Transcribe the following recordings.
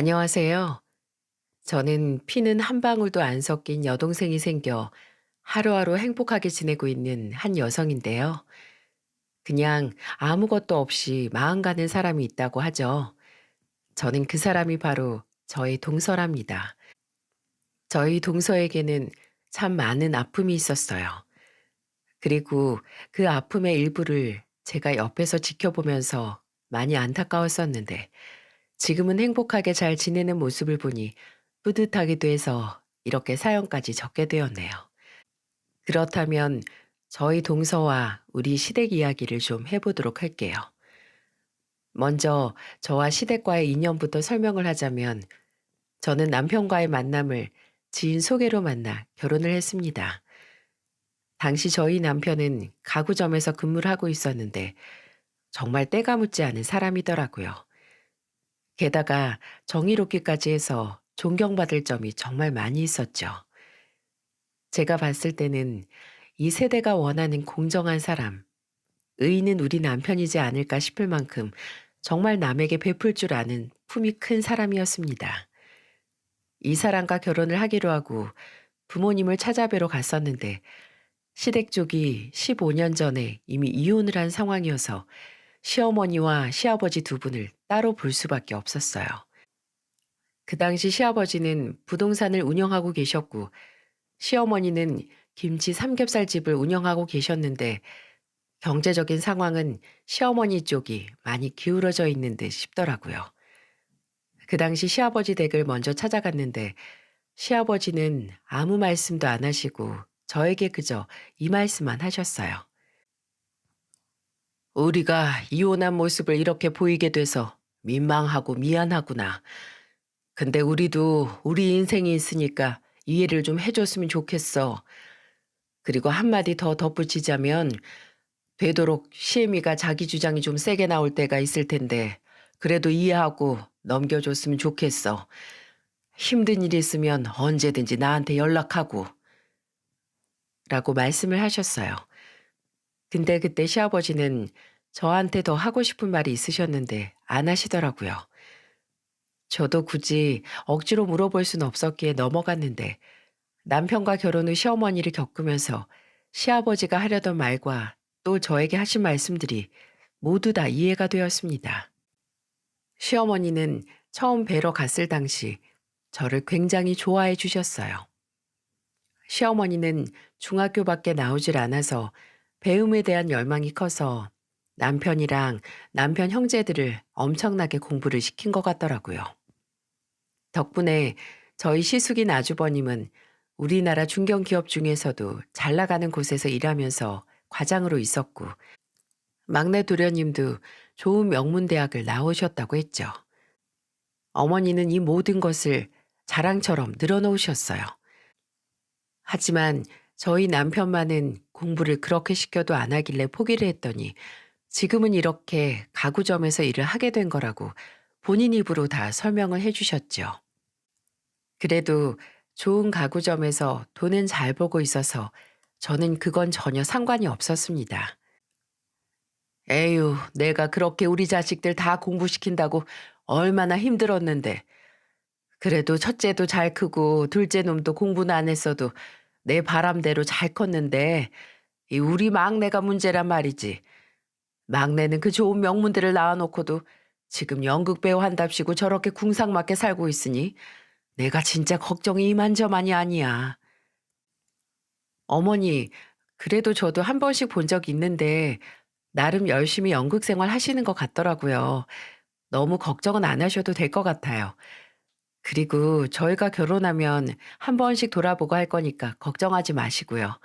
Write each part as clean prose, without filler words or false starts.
안녕하세요. 저는 피는 한 방울도 안 섞인 여동생이 생겨 하루하루 행복하게 지내고 있는 한 여성인데요. 그냥 아무것도 없이 마음 가는 사람이 있다고 하죠. 저는 그 사람이 바로 저의 동서랍니다. 저희 동서에게는 참 많은 아픔이 있었어요. 그리고 그 아픔의 일부를 제가 옆에서 지켜보면서 많이 안타까웠었는데 지금은 행복하게 잘 지내는 모습을 보니 뿌듯하기도 해서 이렇게 사연까지 적게 되었네요. 그렇다면 저희 동서와 우리 시댁 이야기를 좀 해보도록 할게요. 먼저 저와 시댁과의 인연부터 설명을 하자면 저는 남편과의 만남을 지인 소개로 만나 결혼을 했습니다. 당시 저희 남편은 가구점에서 근무를 하고 있었는데 정말 때가 묻지 않은 사람이더라고요. 게다가 정의롭기까지 해서 존경받을 점이 정말 많이 있었죠. 제가 봤을 때는 이 세대가 원하는 공정한 사람, 의인은 우리 남편이지 않을까 싶을 만큼 정말 남에게 베풀 줄 아는 품이 큰 사람이었습니다. 이 사람과 결혼을 하기로 하고 부모님을 찾아뵈러 갔었는데 시댁 쪽이 15년 전에 이미 이혼을 한 상황이어서 시어머니와 시아버지 두 분을 따로 볼 수밖에 없었어요. 그 당시 시아버지는 부동산을 운영하고 계셨고 시어머니는 김치 삼겹살 집을 운영하고 계셨는데 경제적인 상황은 시어머니 쪽이 많이 기울어져 있는 듯 싶더라고요. 그 당시 시아버지 댁을 먼저 찾아갔는데 시아버지는 아무 말씀도 안 하시고 저에게 그저 이 말씀만 하셨어요. 우리가 이혼한 모습을 이렇게 보이게 돼서 민망하고 미안하구나. 근데 우리도 우리 인생이 있으니까 이해를 좀 해줬으면 좋겠어. 그리고 한마디 더 덧붙이자면 되도록 시애미가 자기 주장이 좀 세게 나올 때가 있을 텐데 그래도 이해하고 넘겨줬으면 좋겠어. 힘든 일 있으면 언제든지 나한테 연락하고 라고 말씀을 하셨어요. 근데 그때 시아버지는 저한테 더 하고 싶은 말이 있으셨는데 안 하시더라고요. 저도 굳이 억지로 물어볼 수는 없었기에 넘어갔는데 남편과 결혼 후 시어머니를 겪으면서 시아버지가 하려던 말과 또 저에게 하신 말씀들이 모두 다 이해가 되었습니다. 시어머니는 처음 뵈러 갔을 당시 저를 굉장히 좋아해 주셨어요. 시어머니는 중학교밖에 나오질 않아서 배움에 대한 열망이 커서 남편이랑 남편 형제들을 엄청나게 공부를 시킨 것 같더라고요. 덕분에 저희 시숙인 아주버님은 우리나라 중견기업 중에서도 잘 나가는 곳에서 일하면서 과장으로 있었고 막내 도련님도 좋은 명문대학을 나오셨다고 했죠. 어머니는 이 모든 것을 자랑처럼 늘어놓으셨어요. 하지만 저희 남편만은 공부를 그렇게 시켜도 안 하길래 포기를 했더니 지금은 이렇게 가구점에서 일을 하게 된 거라고 본인 입으로 다 설명을 해 주셨죠. 그래도 좋은 가구점에서 돈은 잘 벌고 있어서 저는 그건 전혀 상관이 없었습니다. 에휴, 내가 그렇게 우리 자식들 다 공부시킨다고 얼마나 힘들었는데. 그래도 첫째도 잘 크고 둘째 놈도 공부는 안 했어도 내 바람대로 잘 컸는데 이 우리 막내가 문제란 말이지. 막내는 그 좋은 명문대를 낳아놓고도 지금 연극 배우 한답시고 저렇게 궁상맞게 살고 있으니 내가 진짜 걱정이 이만저만이 아니야. 어머니, 그래도 저도 한 번씩 본 적 있는데 나름 열심히 연극 생활 하시는 것 같더라고요. 너무 걱정은 안 하셔도 될 것 같아요. 그리고 저희가 결혼하면 한 번씩 돌아보고 할 거니까 걱정하지 마시고요.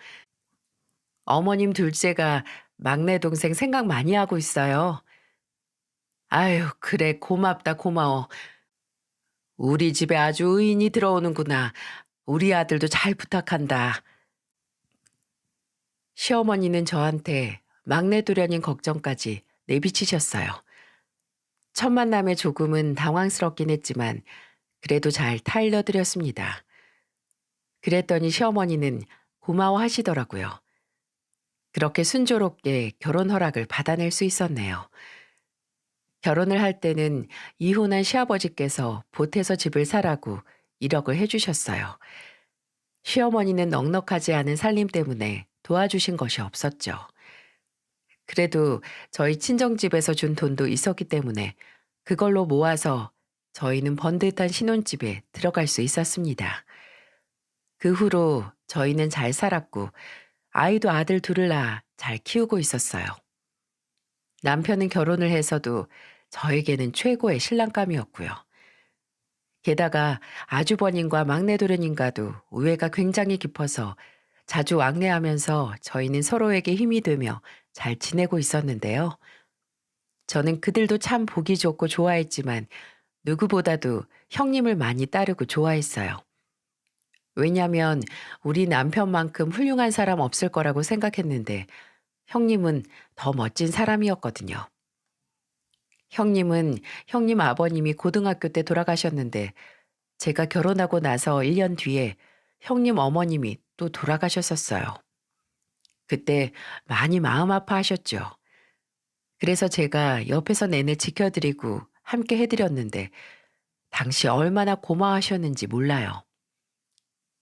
어머님 둘째가 막내 동생 생각 많이 하고 있어요. 아유, 그래, 고맙다, 고마워. 우리 집에 아주 의인이 들어오는구나. 우리 아들도 잘 부탁한다. 시어머니는 저한테 막내 도련님 걱정까지 내비치셨어요. 첫 만남에 조금은 당황스럽긴 했지만 그래도 잘 타일러드렸습니다. 그랬더니 시어머니는 고마워하시더라고요. 그렇게 순조롭게 결혼 허락을 받아낼 수 있었네요. 결혼을 할 때는 이혼한 시아버지께서 보태서 집을 사라고 1억을 해주셨어요. 시어머니는 넉넉하지 않은 살림 때문에 도와주신 것이 없었죠. 그래도 저희 친정집에서 준 돈도 있었기 때문에 그걸로 모아서 저희는 번듯한 신혼집에 들어갈 수 있었습니다. 그 후로 저희는 잘 살았고 아이도 아들 둘을 낳아 잘 키우고 있었어요. 남편은 결혼을 해서도 저에게는 최고의 신랑감이었고요. 게다가 아주버님과 막내 도련님과도 우애가 굉장히 깊어서 자주 왕래하면서 저희는 서로에게 힘이 되며 잘 지내고 있었는데요. 저는 그들도 참 보기 좋고 좋아했지만 누구보다도 형님을 많이 따르고 좋아했어요. 왜냐면 우리 남편만큼 훌륭한 사람 없을 거라고 생각했는데 형님은 더 멋진 사람이었거든요. 형님은 형님 아버님이 고등학교 때 돌아가셨는데 제가 결혼하고 나서 1년 뒤에 형님 어머님이 또 돌아가셨었어요. 그때 많이 마음 아파하셨죠. 그래서 제가 옆에서 내내 지켜드리고 함께 해드렸는데 당시 얼마나 고마워하셨는지 몰라요.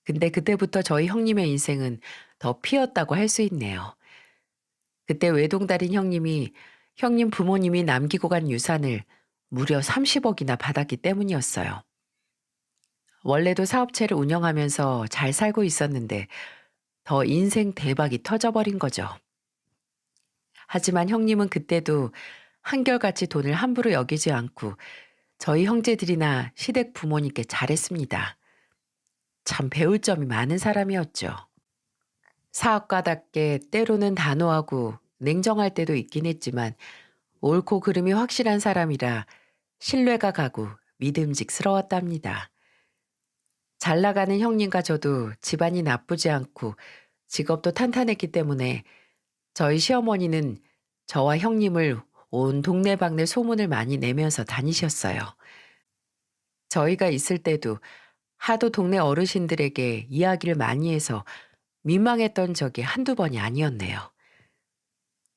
근데 그때부터 저희 형님의 인생은 더 피었다고 할 수 있네요. 그때 외동달인 형님이 형님 부모님이 남기고 간 유산을 무려 30억이나 받았기 때문이었어요. 원래도 사업체를 운영하면서 잘 살고 있었는데 더 인생 대박이 터져버린 거죠. 하지만 형님은 그때도 한결같이 돈을 함부로 여기지 않고 저희 형제들이나 시댁 부모님께 잘했습니다. 참 배울 점이 많은 사람이었죠. 사업가답게 때로는 단호하고 냉정할 때도 있긴 했지만 옳고 그름이 확실한 사람이라 신뢰가 가고 믿음직스러웠답니다. 잘 나가는 형님과 저도 집안이 나쁘지 않고 직업도 탄탄했기 때문에 저희 시어머니는 저와 형님을 온 동네방네 소문을 많이 내면서 다니셨어요. 저희가 있을 때도 하도 동네 어르신들에게 이야기를 많이 해서 민망했던 적이 한두 번이 아니었네요.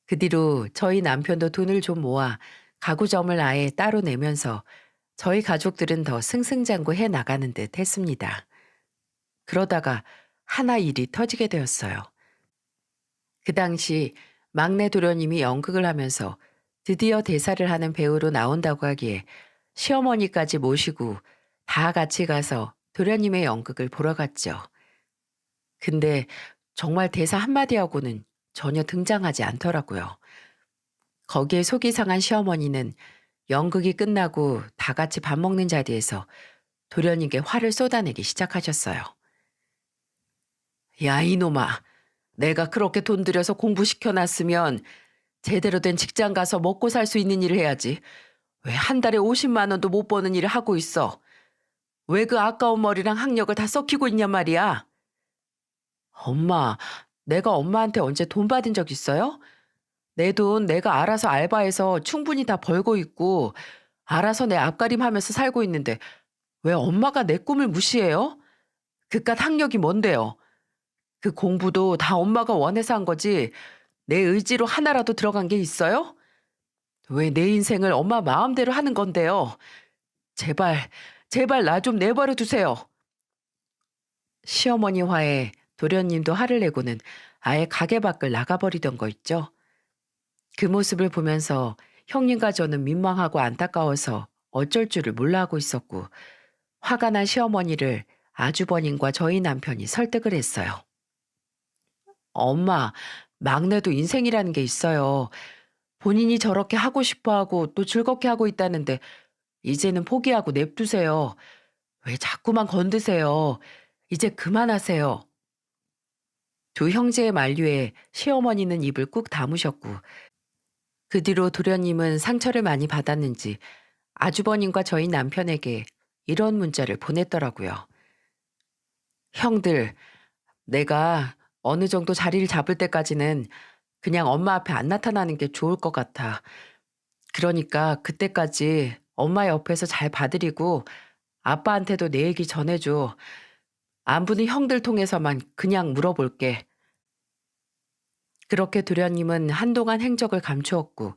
그 뒤로 저희 남편도 돈을 좀 모아 가구점을 아예 따로 내면서 저희 가족들은 더 승승장구해 나가는 듯 했습니다. 그러다가 하나 일이 터지게 되었어요. 그 당시 막내 도련님이 연극을 하면서 드디어 대사를 하는 배우로 나온다고 하기에 시어머니까지 모시고 다 같이 가서 도련님의 연극을 보러 갔죠. 근데 정말 대사 한마디하고는 전혀 등장하지 않더라고요. 거기에 속이 상한 시어머니는 연극이 끝나고 다 같이 밥 먹는 자리에서 도련님께 화를 쏟아내기 시작하셨어요. 야, 이놈아. 내가 그렇게 돈 들여서 공부시켜놨으면 제대로 된 직장 가서 먹고 살 수 있는 일을 해야지. 왜 한 달에 50만 원도 못 버는 일을 하고 있어? 왜 그 아까운 머리랑 학력을 다 썩히고 있냔 말이야? 엄마, 내가 엄마한테 언제 돈 받은 적 있어요? 내 돈 내가 알아서 알바해서 충분히 다 벌고 있고 알아서 내 앞가림하면서 살고 있는데 왜 엄마가 내 꿈을 무시해요? 그깟 학력이 뭔데요? 그 공부도 다 엄마가 원해서 한 거지 내 의지로 하나라도 들어간 게 있어요? 왜 내 인생을 엄마 마음대로 하는 건데요? 제발, 제발 나 좀 내버려 두세요. 시어머니 화에 도련님도 화를 내고는 아예 가게 밖을 나가버리던 거 있죠. 그 모습을 보면서 형님과 저는 민망하고 안타까워서 어쩔 줄을 몰라 하고 있었고 화가 난 시어머니를 아주버님과 저희 남편이 설득을 했어요. 엄마, 막내도 인생이라는 게 있어요. 본인이 저렇게 하고 싶어 하고 또 즐겁게 하고 있다는데 이제는 포기하고 냅두세요. 왜 자꾸만 건드세요. 이제 그만하세요. 두 형제의 만류에 시어머니는 입을 꾹 다무셨고 그 뒤로 도련님은 상처를 많이 받았는지 아주버님과 저희 남편에게 이런 문자를 보냈더라고요. 형들, 내가 어느 정도 자리를 잡을 때까지는 그냥 엄마 앞에 안 나타나는 게 좋을 것 같아. 그러니까 그때까지 엄마 옆에서 잘 봐드리고 아빠한테도 내 얘기 전해줘. 안부는 형들 통해서만 그냥 물어볼게. 그렇게 도련님은 한동안 행적을 감추었고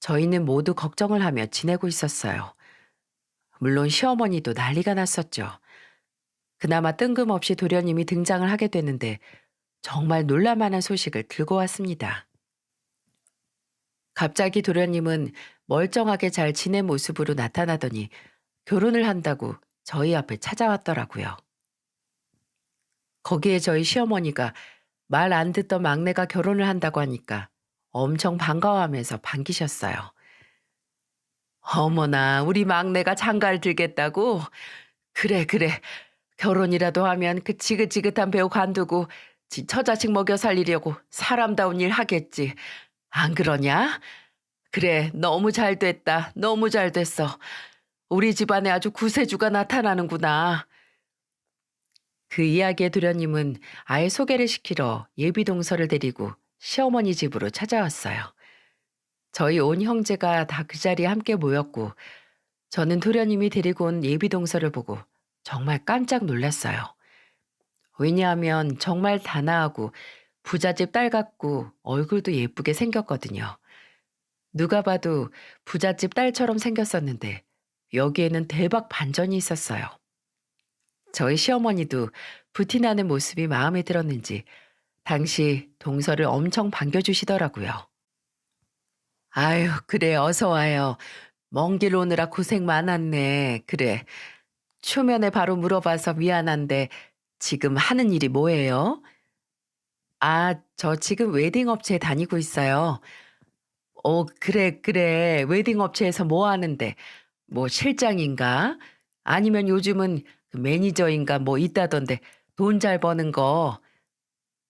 저희는 모두 걱정을 하며 지내고 있었어요. 물론 시어머니도 난리가 났었죠. 그나마 뜬금없이 도련님이 등장을 하게 되는데 정말 놀랄만한 소식을 들고 왔습니다. 갑자기 도련님은 멀쩡하게 잘 지낸 모습으로 나타나더니 결혼을 한다고 저희 앞에 찾아왔더라고요. 거기에 저희 시어머니가 말 안 듣던 막내가 결혼을 한다고 하니까 엄청 반가워하면서 반기셨어요. 어머나, 우리 막내가 장가를 들겠다고? 그래, 그래. 결혼이라도 하면 그 지긋지긋한 배우 관두고 지 처자식 먹여 살리려고 사람다운 일 하겠지. 안 그러냐? 그래, 너무 잘 됐다. 너무 잘 됐어. 우리 집안에 아주 구세주가 나타나는구나. 그 이야기에 도련님은 아예 소개를 시키러 예비 동서를 데리고 시어머니 집으로 찾아왔어요. 저희 온 형제가 다 그 자리에 함께 모였고 저는 도련님이 데리고 온 예비 동서를 보고 정말 깜짝 놀랐어요. 왜냐하면 정말 단아하고 부잣집 딸 같고 얼굴도 예쁘게 생겼거든요. 누가 봐도 부잣집 딸처럼 생겼었는데 여기에는 대박 반전이 있었어요. 저희 시어머니도 부티나는 모습이 마음에 들었는지 당시 동서를 엄청 반겨주시더라고요. 아유, 그래, 어서 와요. 먼 길 오느라 고생 많았네. 그래. 초면에 바로 물어봐서 미안한데 지금 하는 일이 뭐예요? 아, 저 지금 웨딩 업체에 다니고 있어요. 그래, 그래. 웨딩 업체에서 뭐 하는데? 뭐 실장인가? 아니면 요즘은 그 매니저인가 뭐 있다던데 돈 잘 버는 거.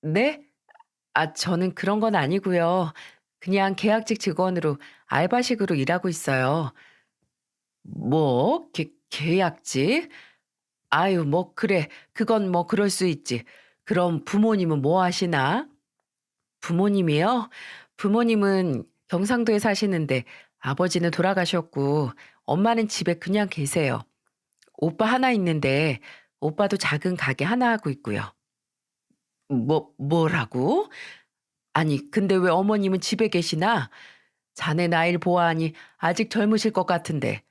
네? 아, 저는 그런 건 아니고요. 그냥 계약직 직원으로 알바식으로 일하고 있어요. 뭐? 계약직? 아유, 뭐 그래. 그건 뭐 그럴 수 있지. 그럼 부모님은 뭐 하시나? 부모님이요? 부모님은 경상도에 사시는데 아버지는 돌아가셨고 엄마는 집에 그냥 계세요. 오빠 하나 있는데 오빠도 작은 가게 하나 하고 있고요. 뭐라고? 아니, 근데 왜 어머님은 집에 계시나? 자네 나이를 보아하니 아직 젊으실 것 같은데.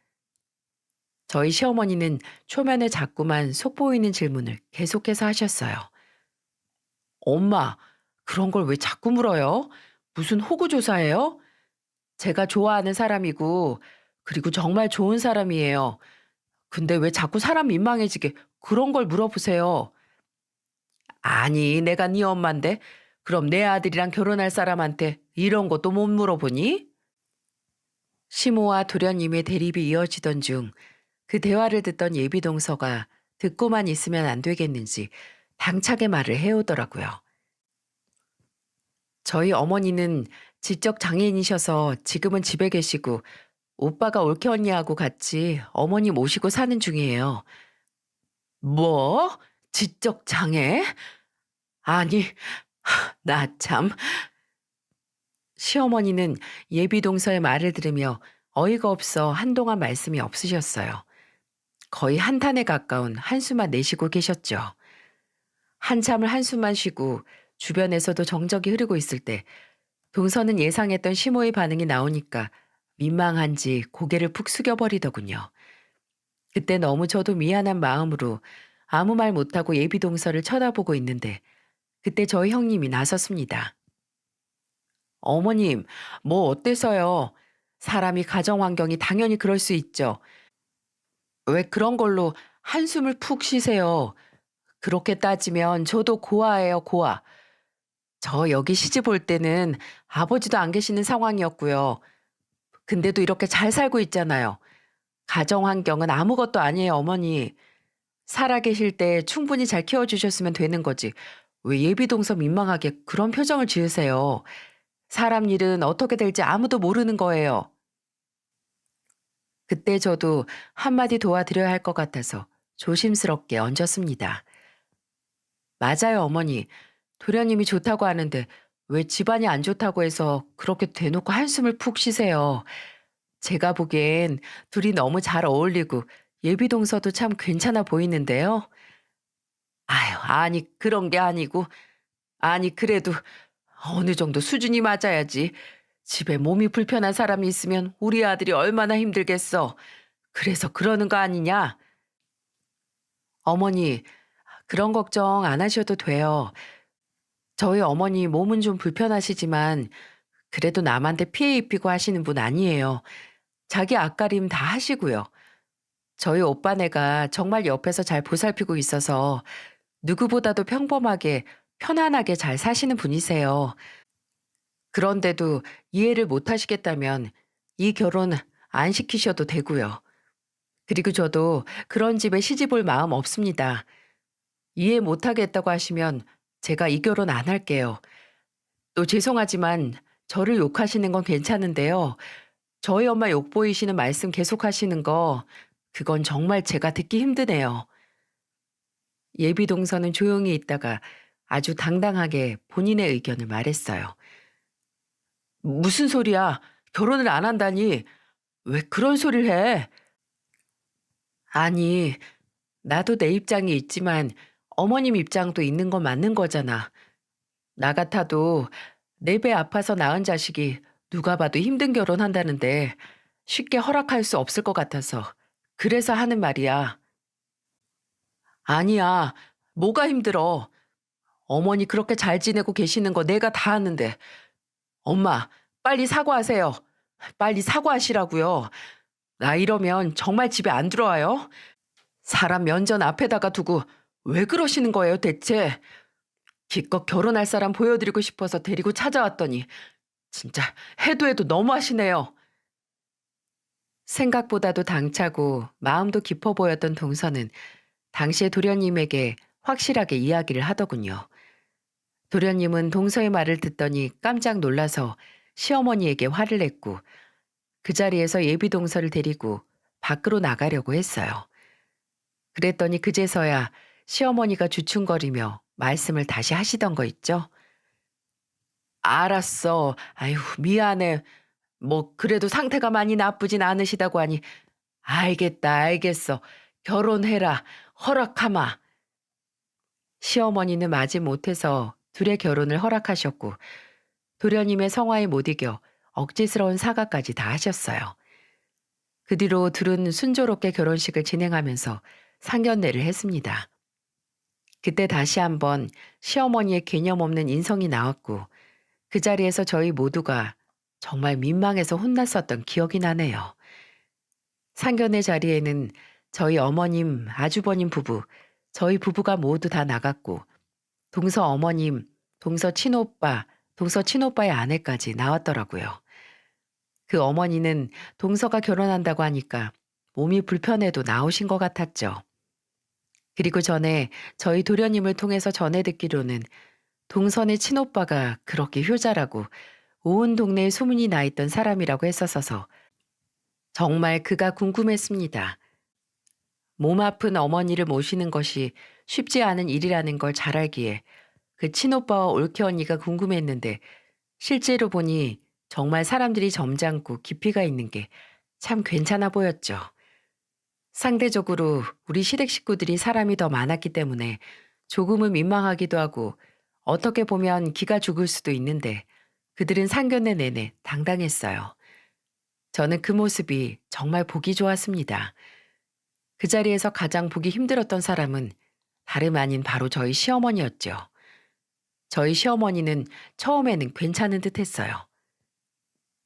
저희 시어머니는 초면에 자꾸만 속보이는 질문을 계속해서 하셨어요. 엄마, 그런 걸 왜 자꾸 물어요? 무슨 호구조사예요? 제가 좋아하는 사람이고, 그리고 정말 좋은 사람이에요. 근데 왜 자꾸 사람 민망해지게 그런 걸 물어보세요? 아니, 내가 네 엄마인데, 그럼 내 아들이랑 결혼할 사람한테 이런 것도 못 물어보니? 시모와 도련님의 대립이 이어지던 중 그 대화를 듣던 예비동서가 듣고만 있으면 안 되겠는지 당차게 말을 해오더라고요. 저희 어머니는 지적 장애인이셔서 지금은 집에 계시고 오빠가 올케 언니하고 같이 어머니 모시고 사는 중이에요. 뭐? 지적 장애? 아니, 나 참. 시어머니는 예비동서의 말을 들으며 어이가 없어 한동안 말씀이 없으셨어요. 거의 한탄에 가까운 한숨만 내쉬고 계셨죠. 한참을 한숨만 쉬고 주변에서도 정적이 흐르고 있을 때 동서는 예상했던 시모의 반응이 나오니까 민망한지 고개를 푹 숙여버리더군요. 그때 너무 저도 미안한 마음으로 아무 말 못하고 예비 동서를 쳐다보고 있는데 그때 저희 형님이 나섰습니다. 어머님, 뭐 어때서요? 사람이 가정 환경이 당연히 그럴 수 있죠. 왜 그런 걸로 한숨을 푹 쉬세요? 그렇게 따지면 저도 고아예요, 고아. 저 여기 시집 올 때는 아버지도 안 계시는 상황이었고요. 근데도 이렇게 잘 살고 있잖아요. 가정 환경은 아무것도 아니에요, 어머니. 살아 계실 때 충분히 잘 키워주셨으면 되는 거지. 왜 예비동서 민망하게 그런 표정을 지으세요? 사람 일은 어떻게 될지 아무도 모르는 거예요. 그때 저도 한마디 도와드려야 할 것 같아서 조심스럽게 얹었습니다. 맞아요, 어머니. 도련님이 좋다고 하는데 왜 집안이 안 좋다고 해서 그렇게 대놓고 한숨을 푹 쉬세요. 제가 보기엔 둘이 너무 잘 어울리고 예비동서도 참 괜찮아 보이는데요. 아유, 아니, 그런 게 아니고. 아니, 그래도 어느 정도 수준이 맞아야지. 집에 몸이 불편한 사람이 있으면 우리 아들이 얼마나 힘들겠어. 그래서 그러는 거 아니냐? 어머니, 그런 걱정 안 하셔도 돼요. 저희 어머니 몸은 좀 불편하시지만 그래도 남한테 피해 입히고 하시는 분 아니에요. 자기 앞가림 다 하시고요. 저희 오빠네가 정말 옆에서 잘 보살피고 있어서 누구보다도 평범하게 편안하게 잘 사시는 분이세요. 그런데도 이해를 못 하시겠다면 이 결혼 안 시키셔도 되고요. 그리고 저도 그런 집에 시집 올 마음 없습니다. 이해 못 하겠다고 하시면 제가 이 결혼 안 할게요. 또 죄송하지만 저를 욕하시는 건 괜찮은데요. 저희 엄마 욕보이시는 말씀 계속하시는 거 그건 정말 제가 듣기 힘드네요. 예비 동서는 조용히 있다가 아주 당당하게 본인의 의견을 말했어요. 무슨 소리야? 결혼을 안 한다니. 왜 그런 소리를 해? 아니, 나도 내 입장이 있지만 어머님 입장도 있는 건 맞는 거잖아. 나 같아도 내 배 아파서 낳은 자식이 누가 봐도 힘든 결혼한다는데 쉽게 허락할 수 없을 것 같아서. 그래서 하는 말이야. 아니야. 뭐가 힘들어. 어머니 그렇게 잘 지내고 계시는 거 내가 다 아는데. 엄마, 빨리 사과하세요. 빨리 사과하시라고요. 나 이러면 정말 집에 안 들어와요. 사람 면전 앞에다가 두고 왜 그러시는 거예요, 대체? 기껏 결혼할 사람 보여드리고 싶어서 데리고 찾아왔더니 진짜 해도 해도 너무하시네요. 생각보다도 당차고 마음도 깊어 보였던 동서는 당시의 도련님에게 확실하게 이야기를 하더군요. 도련님은 동서의 말을 듣더니 깜짝 놀라서 시어머니에게 화를 냈고 그 자리에서 예비 동서를 데리고 밖으로 나가려고 했어요. 그랬더니 그제서야 시어머니가 주춤거리며 말씀을 다시 하시던 거 있죠? 알았어. 아유, 미안해. 뭐, 그래도 상태가 많이 나쁘진 않으시다고 하니, 알겠다, 알겠어. 결혼해라. 허락하마. 시어머니는 마지못해서 둘의 결혼을 허락하셨고, 도련님의 성화에 못 이겨 억지스러운 사과까지 다 하셨어요. 그 뒤로 둘은 순조롭게 결혼식을 진행하면서 상견례를 했습니다. 그때 다시 한번 시어머니의 개념 없는 인성이 나왔고, 그 자리에서 저희 모두가 정말 민망해서 혼났었던 기억이 나네요. 상견례 자리에는 저희 어머님, 아주버님 부부, 저희 부부가 모두 다 나갔고 동서 어머님, 동서 친오빠, 동서 친오빠의 아내까지 나왔더라고요. 그 어머니는 동서가 결혼한다고 하니까 몸이 불편해도 나오신 것 같았죠. 그리고 전에 저희 도련님을 통해서 전해 듣기로는 동선의 친오빠가 그렇게 효자라고 온 동네에 소문이 나 있던 사람이라고 했었어서 정말 그가 궁금했습니다. 몸 아픈 어머니를 모시는 것이 쉽지 않은 일이라는 걸 잘 알기에 그 친오빠와 올케 언니가 궁금했는데 실제로 보니 정말 사람들이 점잖고 깊이가 있는 게 참 괜찮아 보였죠. 상대적으로 우리 시댁 식구들이 사람이 더 많았기 때문에 조금은 민망하기도 하고 어떻게 보면 기가 죽을 수도 있는데 그들은 상견례 내내 당당했어요. 저는 그 모습이 정말 보기 좋았습니다. 그 자리에서 가장 보기 힘들었던 사람은 다름 아닌 바로 저희 시어머니였죠. 저희 시어머니는 처음에는 괜찮은 듯 했어요.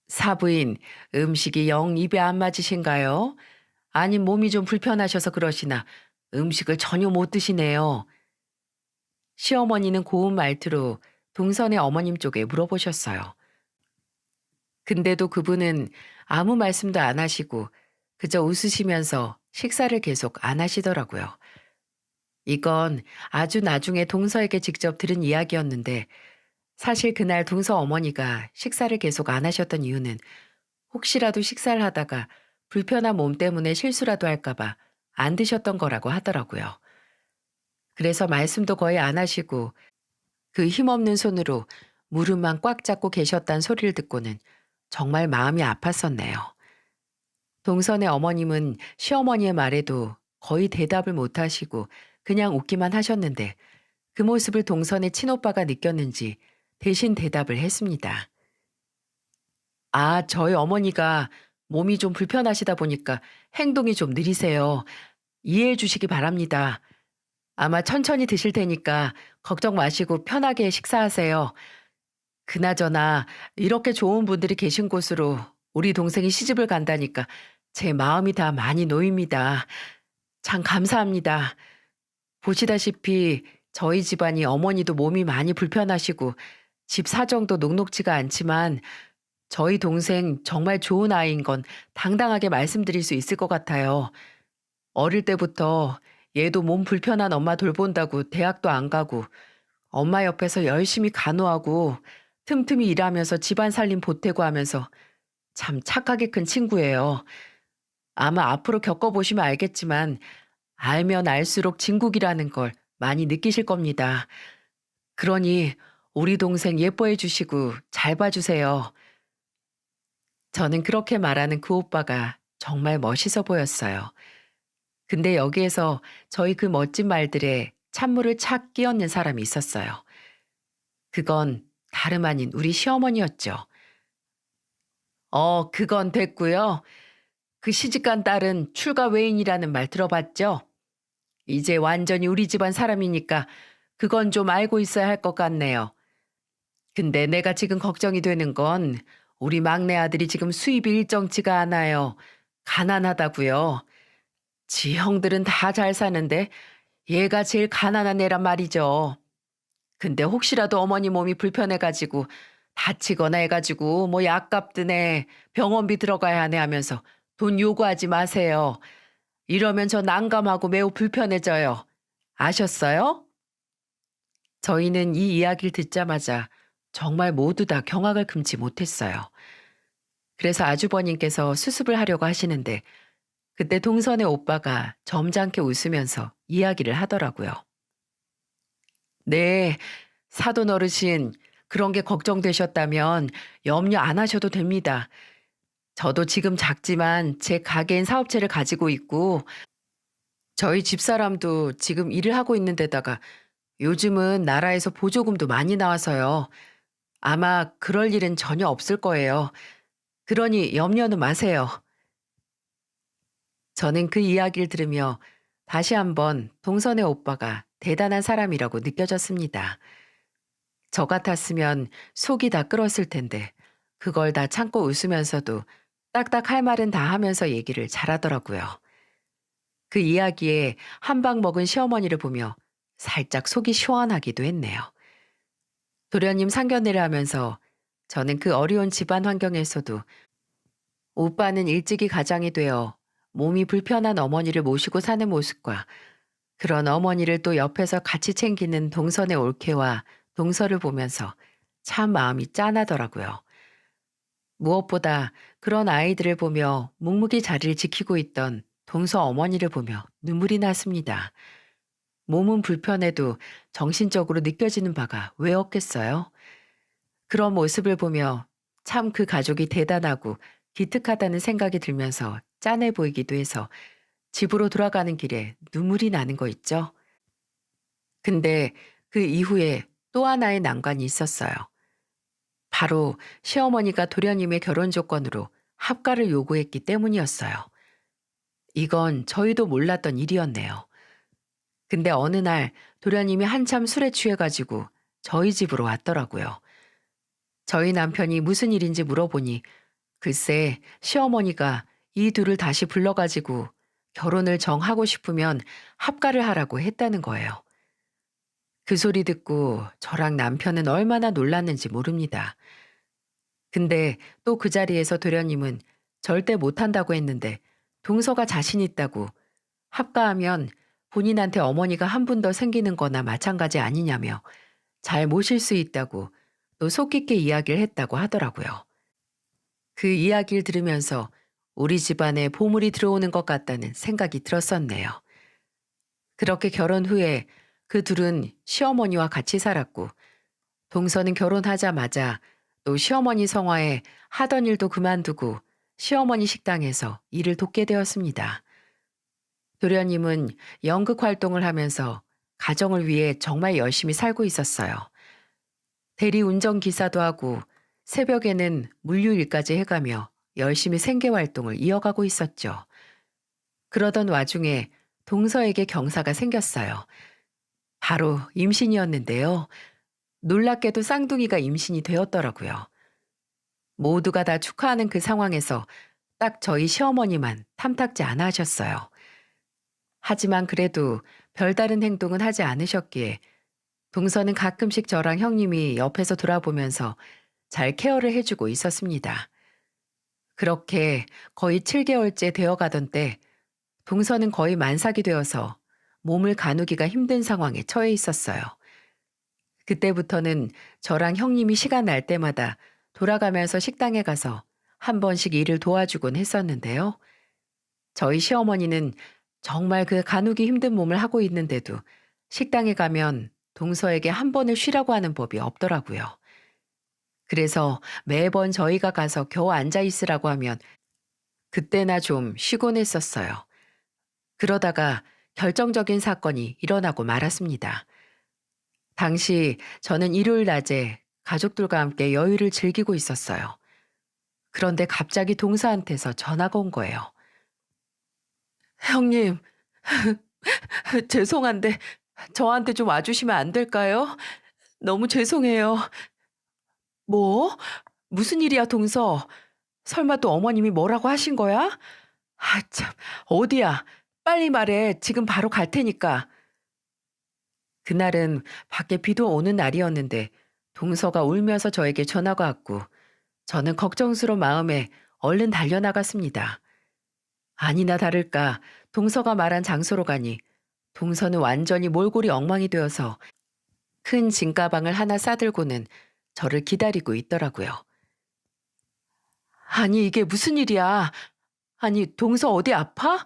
사부인, 음식이 영 입에 안 맞으신가요? 아님 몸이 좀 불편하셔서 그러시나 음식을 전혀 못 드시네요. 시어머니는 고운 말투로 동선의 어머님 쪽에 물어보셨어요. 근데도 그분은 아무 말씀도 안 하시고 그저 웃으시면서 식사를 계속 안 하시더라고요. 이건 아주 나중에 동서에게 직접 들은 이야기였는데 사실 그날 동서 어머니가 식사를 계속 안 하셨던 이유는 혹시라도 식사를 하다가 불편한 몸 때문에 실수라도 할까봐 안 드셨던 거라고 하더라고요. 그래서 말씀도 거의 안 하시고 그 힘없는 손으로 무릎만 꽉 잡고 계셨단 소리를 듣고는 정말 마음이 아팠었네요. 동선의 어머님은 시어머니의 말에도 거의 대답을 못 하시고 그냥 웃기만 하셨는데 그 모습을 동선의 친오빠가 느꼈는지 대신 대답을 했습니다. 저희 어머니가 몸이 좀 불편하시다 보니까 행동이 좀 느리세요. 이해해 주시기 바랍니다. 아마 천천히 드실 테니까 걱정 마시고 편하게 식사하세요. 그나저나 이렇게 좋은 분들이 계신 곳으로 우리 동생이 시집을 간다니까 제 마음이 다 많이 놓입니다. 참 감사합니다. 보시다시피 저희 집안이 어머니도 몸이 많이 불편하시고 집 사정도 녹록지가 않지만 저희 동생 정말 좋은 아이인 건 당당하게 말씀드릴 수 있을 것 같아요. 어릴 때부터 얘도 몸 불편한 엄마 돌본다고 대학도 안 가고 엄마 옆에서 열심히 간호하고 틈틈이 일하면서 집안 살림 보태고 하면서 참 착하게 큰 친구예요. 아마 앞으로 겪어보시면 알겠지만 알면 알수록 진국이라는 걸 많이 느끼실 겁니다. 그러니 우리 동생 예뻐해 주시고 잘 봐주세요. 저는 그렇게 말하는 그 오빠가 정말 멋있어 보였어요. 근데 여기에서 저희 그 멋진 말들에 찬물을 착 끼얹는 사람이 있었어요. 그건 다름 아닌 우리 시어머니였죠. 그건 됐고요. 그 시집간 딸은 출가 외인이라는 말 들어봤죠? 이제 완전히 우리 집안 사람이니까 그건 좀 알고 있어야 할 것 같네요. 근데 내가 지금 걱정이 되는 건 우리 막내 아들이 지금 수입이 일정치가 않아요. 가난하다고요. 지 형들은 다 잘 사는데 얘가 제일 가난한 애란 말이죠. 근데 혹시라도 어머니 몸이 불편해가지고 다치거나 해가지고 뭐 약값 드네, 병원비 들어가야 하네 하면서 돈 요구하지 마세요. 이러면 저 난감하고 매우 불편해져요. 아셨어요? 저희는 이 이야기를 듣자마자 정말 모두 다 경악을 금치 못했어요. 그래서 아주버님께서 수습을 하려고 하시는데 그때 동선의 오빠가 점잖게 웃으면서 이야기를 하더라고요. 네, 사돈 어르신, 그런 게 걱정되셨다면 염려 안 하셔도 됩니다. 저도 지금 작지만 제 가게인 사업체를 가지고 있고 저희 집사람도 지금 일을 하고 있는 데다가 요즘은 나라에서 보조금도 많이 나와서요. 아마 그럴 일은 전혀 없을 거예요. 그러니 염려는 마세요. 저는 그 이야기를 들으며 다시 한번 동선의 오빠가 대단한 사람이라고 느껴졌습니다. 저 같았으면 속이 다 끓었을 텐데 그걸 다 참고 웃으면서도 딱딱 할 말은 다 하면서 얘기를 잘하더라고요. 그 이야기에 한 방 먹은 시어머니를 보며 살짝 속이 시원하기도 했네요. 도련님 상견례를 하면서 저는 그 어려운 집안 환경에서도 오빠는 일찍이 가장이 되어 몸이 불편한 어머니를 모시고 사는 모습과 그런 어머니를 또 옆에서 같이 챙기는 동선의 올케와 동서를 보면서 참 마음이 짠하더라고요. 무엇보다 그런 아이들을 보며 묵묵히 자리를 지키고 있던 동서 어머니를 보며 눈물이 났습니다. 몸은 불편해도 정신적으로 느껴지는 바가 왜 없겠어요? 그런 모습을 보며 참 그 가족이 대단하고 기특하다는 생각이 들면서 짠해 보이기도 해서 집으로 돌아가는 길에 눈물이 나는 거 있죠. 근데 그 이후에 또 하나의 난관이 있었어요. 바로 시어머니가 도련님의 결혼 조건으로 합가를 요구했기 때문이었어요. 이건 저희도 몰랐던 일이었네요. 근데 어느 날 도련님이 한참 술에 취해가지고 저희 집으로 왔더라고요. 저희 남편이 무슨 일인지 물어보니 글쎄 시어머니가 이 둘을 다시 불러가지고 결혼을 정하고 싶으면 합가를 하라고 했다는 거예요. 그 소리 듣고 저랑 남편은 얼마나 놀랐는지 모릅니다. 근데 또 그 자리에서 도련님은 절대 못한다고 했는데 동서가 자신 있다고 합가하면 본인한테 어머니가 한 분 더 생기는 거나 마찬가지 아니냐며 잘 모실 수 있다고 또 속 깊게 이야기를 했다고 하더라고요. 그 이야기를 들으면서 우리 집안에 보물이 들어오는 것 같다는 생각이 들었었네요. 그렇게 결혼 후에 그 둘은 시어머니와 같이 살았고 동서는 결혼하자마자 또 시어머니 성화에 하던 일도 그만두고 시어머니 식당에서 일을 돕게 되었습니다. 도련님은 연극 활동을 하면서 가정을 위해 정말 열심히 살고 있었어요. 대리 운전기사도 하고 새벽에는 물류일까지 해가며 열심히 생계 활동을 이어가고 있었죠. 그러던 와중에 동서에게 경사가 생겼어요. 바로 임신이었는데요. 놀랍게도 쌍둥이가 임신이 되었더라고요. 모두가 다 축하하는 그 상황에서 딱 저희 시어머니만 탐탁지 않아 하셨어요. 하지만 그래도 별다른 행동은 하지 않으셨기에 동서는 가끔씩 저랑 형님이 옆에서 돌아보면서 잘 케어를 해주고 있었습니다. 그렇게 거의 7개월째 되어 가던 때 동서는 거의 만삭이 되어서 몸을 가누기가 힘든 상황에 처해 있었어요. 그때부터는 저랑 형님이 시간 날 때마다 돌아가면서 식당에 가서 한 번씩 일을 도와주곤 했었는데요. 저희 시어머니는 정말 그 가누기 힘든 몸을 하고 있는데도 식당에 가면 동서에게 한 번을 쉬라고 하는 법이 없더라고요. 그래서 매번 저희가 가서 겨우 앉아 있으라고 하면 그때나 좀 쉬곤 했었어요. 그러다가 결정적인 사건이 일어나고 말았습니다. 당시 저는 일요일 낮에 가족들과 함께 여유를 즐기고 있었어요. 그런데 갑자기 동서한테서 전화가 온 거예요. 형님, 죄송한데 저한테 좀 와주시면 안 될까요? 너무 죄송해요. 뭐? 무슨 일이야, 동서? 설마 또 어머님이 뭐라고 하신 거야? 아, 참. 어디야? 빨리 말해. 지금 바로 갈 테니까. 그날은 밖에 비도 오는 날이었는데 동서가 울면서 저에게 전화가 왔고 저는 걱정스러운 마음에 얼른 달려나갔습니다. 아니나 다를까 동서가 말한 장소로 가니 동서는 완전히 몰골이 엉망이 되어서 큰 짐가방을 하나 싸들고는 저를 기다리고 있더라고요. 아니 이게 무슨 일이야? 아니 동서 어디 아파?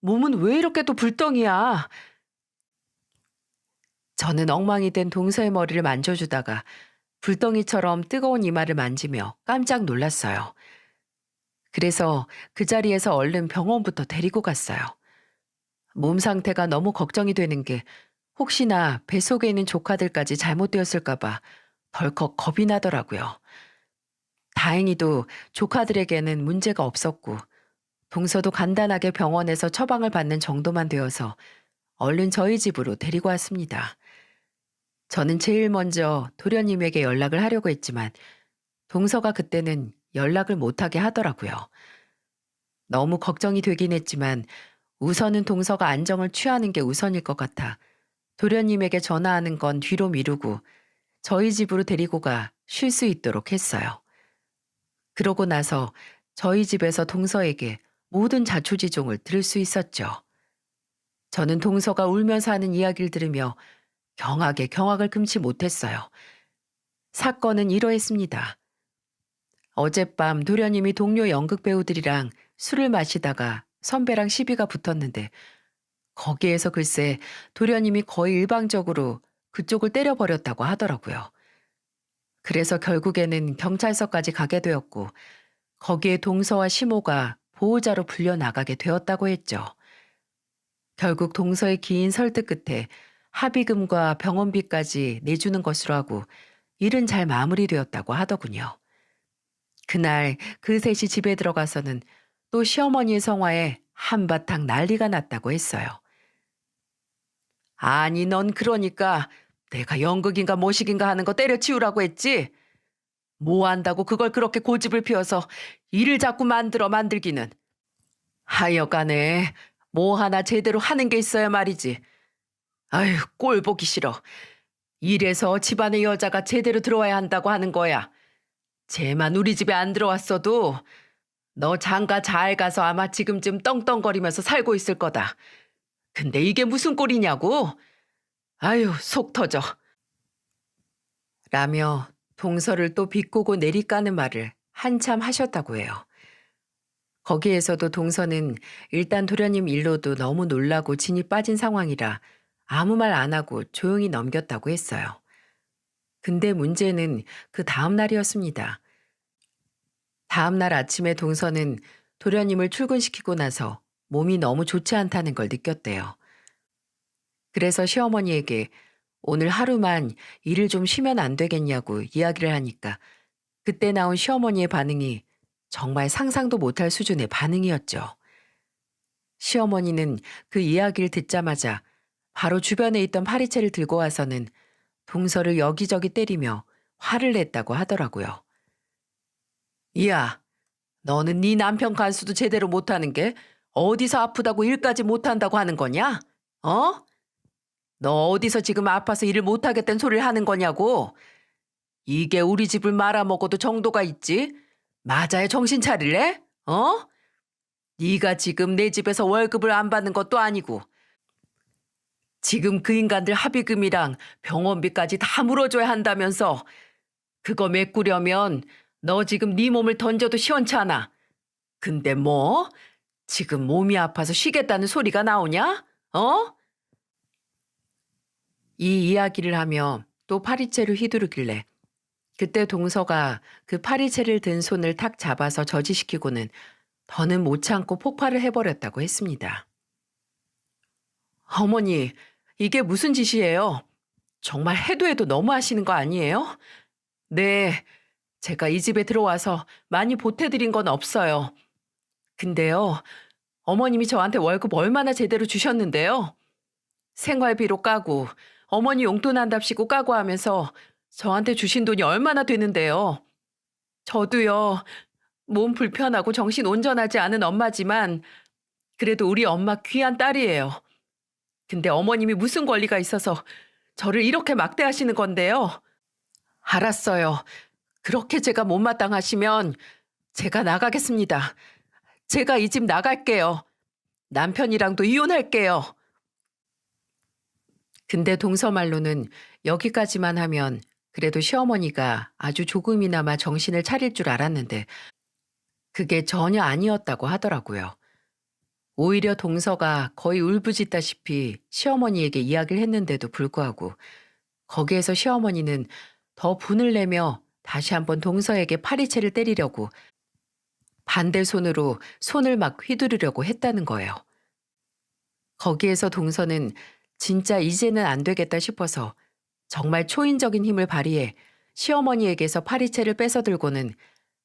몸은 왜 이렇게 또 불덩이야? 저는 엉망이 된 동서의 머리를 만져주다가 불덩이처럼 뜨거운 이마를 만지며 깜짝 놀랐어요. 그래서 그 자리에서 얼른 병원부터 데리고 갔어요. 몸 상태가 너무 걱정이 되는 게 혹시나 뱃속에 있는 조카들까지 잘못되었을까봐 덜컥 겁이 나더라고요. 다행히도 조카들에게는 문제가 없었고 동서도 간단하게 병원에서 처방을 받는 정도만 되어서 얼른 저희 집으로 데리고 왔습니다. 저는 제일 먼저 도련님에게 연락을 하려고 했지만 동서가 그때는 연락을 못하게 하더라고요. 너무 걱정이 되긴 했지만 우선은 동서가 안정을 취하는 게 우선일 것 같아 도련님에게 전화하는 건 뒤로 미루고 저희 집으로 데리고 가 쉴 수 있도록 했어요. 그러고 나서 저희 집에서 동서에게 모든 자초지종을 들을 수 있었죠. 저는 동서가 울면서 하는 이야기를 들으며 경악에 경악을 금치 못했어요. 사건은 이러했습니다. 어젯밤 도련님이 동료 연극 배우들이랑 술을 마시다가 선배랑 시비가 붙었는데 거기에서 글쎄 도련님이 거의 일방적으로 그쪽을 때려버렸다고 하더라고요. 그래서 결국에는 경찰서까지 가게 되었고 거기에 동서와 시모가 보호자로 불려나가게 되었다고 했죠. 결국 동서의 긴 설득 끝에 합의금과 병원비까지 내주는 것으로 하고 일은 잘 마무리되었다고 하더군요. 그날 그 셋이 집에 들어가서는 또 시어머니의 성화에 한바탕 난리가 났다고 했어요. 아니 넌 그러니까 내가 연극인가 뭐식인가 하는 거 때려치우라고 했지? 뭐 한다고 그걸 그렇게 고집을 피워서 일을 자꾸 만들기는. 하여간에 뭐 하나 제대로 하는 게 있어야 말이지. 아휴 꼴 보기 싫어. 이래서 집안에 여자가 제대로 들어와야 한다고 하는 거야. 쟤만 우리 집에 안 들어왔어도 너 장가 잘 가서 아마 지금쯤 떵떵거리면서 살고 있을 거다. 근데 이게 무슨 꼴이냐고? 아유 속 터져. 라며 동서를 또 비꼬고 내리까는 말을 한참 하셨다고 해요. 거기에서도 동서는 일단 도련님 일로도 너무 놀라고 진이 빠진 상황이라 아무 말 안 하고 조용히 넘겼다고 했어요. 근데 문제는 그 다음 날이었습니다. 다음 날 아침에 동서는 도련님을 출근시키고 나서 몸이 너무 좋지 않다는 걸 느꼈대요. 그래서 시어머니에게 오늘 하루만 일을 좀 쉬면 안 되겠냐고 이야기를 하니까 그때 나온 시어머니의 반응이 정말 상상도 못할 수준의 반응이었죠. 시어머니는 그 이야기를 듣자마자 바로 주변에 있던 파리채를 들고 와서는 동서를 여기저기 때리며 화를 냈다고 하더라고요. 야, 너는 네 남편 간수도 제대로 못하는 게 어디서 아프다고 일까지 못한다고 하는 거냐? 어? 너 어디서 지금 아파서 일을 못하겠다는 소리를 하는 거냐고? 이게 우리 집을 말아먹어도 정도가 있지? 맞아야 정신 차릴래? 어? 네가 지금 내 집에서 월급을 안 받는 것도 아니고 지금 그 인간들 합의금이랑 병원비까지 다 물어줘야 한다면서 그거 메꾸려면 너 지금 네 몸을 던져도 시원찮아. 근데 뭐? 지금 몸이 아파서 쉬겠다는 소리가 나오냐? 어? 이 이야기를 하며 또 파리채로 휘두르길래 그때 동서가 그 파리채를 든 손을 탁 잡아서 저지시키고는 더는 못 참고 폭발을 해버렸다고 했습니다. 어머니, 이게 무슨 짓이에요? 정말 해도 해도 너무 하시는 거 아니에요? 네, 제가 이 집에 들어와서 많이 보태드린 건 없어요. 근데요, 어머님이 저한테 월급 얼마나 제대로 주셨는데요? 생활비로 까고 어머니 용돈 한답시고 까고 하면서 저한테 주신 돈이 얼마나 되는데요. 저도요, 몸 불편하고 정신 온전하지 않은 엄마지만 그래도 우리 엄마 귀한 딸이에요. 근데 어머님이 무슨 권리가 있어서 저를 이렇게 막대하시는 건데요. 알았어요. 그렇게 제가 못마땅하시면 제가 나가겠습니다. 제가 이 집 나갈게요. 남편이랑도 이혼할게요. 근데 동서 말로는 여기까지만 하면 그래도 시어머니가 아주 조금이나마 정신을 차릴 줄 알았는데 그게 전혀 아니었다고 하더라고요. 오히려 동서가 거의 울부짖다시피 시어머니에게 이야기를 했는데도 불구하고 거기에서 시어머니는 더 분을 내며 다시 한번 동서에게 파리채를 때리려고 반대 손으로 손을 막 휘두르려고 했다는 거예요. 거기에서 동서는 진짜 이제는 안 되겠다 싶어서 정말 초인적인 힘을 발휘해 시어머니에게서 파리채를 뺏어들고는